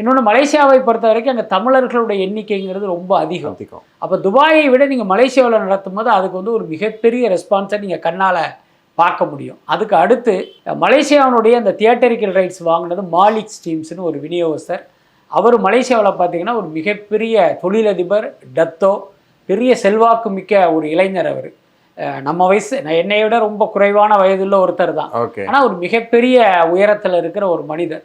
இன்னொன்று மலேசியாவை பொறுத்த வரைக்கும் அங்கே தமிழர்களுடைய எண்ணிக்கைங்கிறது ரொம்ப அதிகம். அப்போ துபாயை விட நீங்கள் மலேசியாவில் நடத்தும் போது அதுக்கு வந்து ஒரு மிகப்பெரிய ரெஸ்பான்ஸை நீங்கள் கண்ணால் பார்க்க முடியும். அதுக்கு அடுத்து மலேசியாவினுடைய அந்த தியேட்டரிக்கல் ரைட்ஸ் வாங்கினது மாலிக் ஸ்டீம்ஸ்னு ஒரு விநியோகஸ்தர். அவர் மலேசியாவில் பார்த்தீங்கன்னா ஒரு மிகப்பெரிய தொழிலதிபர், டத்தோ, பெரிய செல்வாக்கு மிக்க ஒரு இளைஞர். அவர் நம்ம வயசு, என்னை விட ரொம்ப குறைவான வயதுள்ள ஒருத்தர் தான். ஆனால் ஒரு மிகப்பெரிய உயரத்தில் இருக்கிற ஒரு மனிதர்.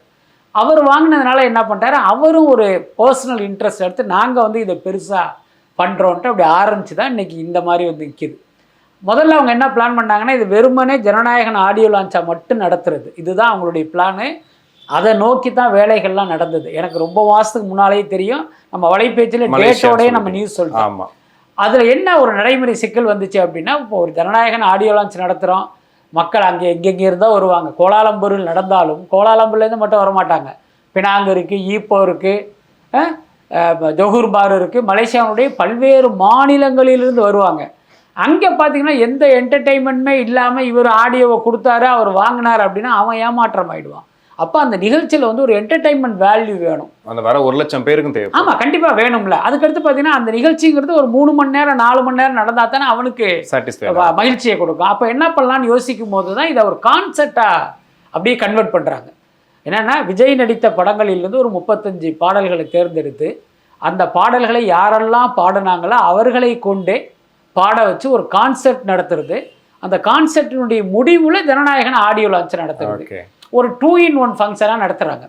அவர் வாங்கினதுனால என்ன பண்ணிட்டாரு, அவரும் ஒரு பர்சனல் இன்ட்ரெஸ்ட் எடுத்து நாங்கள் வந்து இதை பெருசாக பண்ணுறோன்ட்டு அப்படி ஆரம்பித்து தான் இன்றைக்கி இந்த மாதிரி வந்து நிற்கிது. முதல்ல அவங்க என்ன பிளான் பண்ணாங்கன்னா, இது வெறுமனே ஜனநாயகன் ஆடியோ லான்ச்சாக மட்டும் நடத்துறது, இதுதான் அவங்களுடைய பிளானு. அதை நோக்கி தான் வேலைகள்லாம் நடந்தது. எனக்கு ரொம்ப மாதத்துக்கு முன்னாலேயே தெரியும். நம்ம வலைபேச்சில் டேட்டோடய நம்ம நியூஸ் சொல்லிட்டோம். அதில் என்ன ஒரு நடைமுறை சிக்கல் வந்துச்சு அப்படின்னா, இப்போ ஒரு ஜனநாயகன் ஆடியோ லான்ச் நடத்துகிறோம், மக்கள் அங்கே எங்கெங்கே இருந்தால் வருவாங்க. கோலாலம்பூரில் நடந்தாலும் கோலாலம்பூர்லேருந்து மட்டும் வரமாட்டாங்க. பினாங்கு இருக்குது, ஈப்போ இருக்குது, ஜொஹூர் பாரு இருக்குது, மலேசியாவுடைய பல்வேறு மாநிலங்களிலிருந்து வருவாங்க. அங்கே பார்த்தீங்கன்னா எந்த என்டர்டெயின்மெண்ட்டுமே இல்லாமல் இவர் ஆடியோவை கொடுத்தாரு, அவர் வாங்கினார் அப்படின்னா அவன் ஏமாற்றம் ஆகிடுவான். அப்போ அந்த நிகழ்ச்சியில் வந்து ஒரு என்டர்டெயின்மெண்ட் வேல்யூ வேணும். அந்த வர 1,00,000 பேருக்கும் தேவை. ஆமாம், கண்டிப்பாக வேணும்ல. அதுக்கடுத்து பார்த்தீங்கன்னா அந்த நிகழ்ச்சிங்கிறது ஒரு 3 மணி நேரம் 4 மணி நேரம் நடந்தால் தானே அவனுக்கு மகிழ்ச்சியை கொடுக்கும். அப்போ என்ன பண்ணலான்னு யோசிக்கும் போது தான் இதை ஒரு கான்செப்டாக அப்படியே கன்வெர்ட் பண்ணுறாங்க. என்னென்னா, விஜய் நடித்த படங்களிலிருந்து ஒரு 35 பாடல்களை தேர்ந்தெடுத்து அந்த பாடல்களை யாரெல்லாம் பாடினாங்களோ அவர்களை கொண்டே பாட வச்சு ஒரு கான்செப்ட் நடத்துறது. அந்த கான்செப்டினுடைய முடிவில் ஜனநாயகன் ஆடியோ லான்ச் நடத்துறது. ஒரு 2-in-1 ஃபங்க்ஷனாக நடத்துகிறாங்க.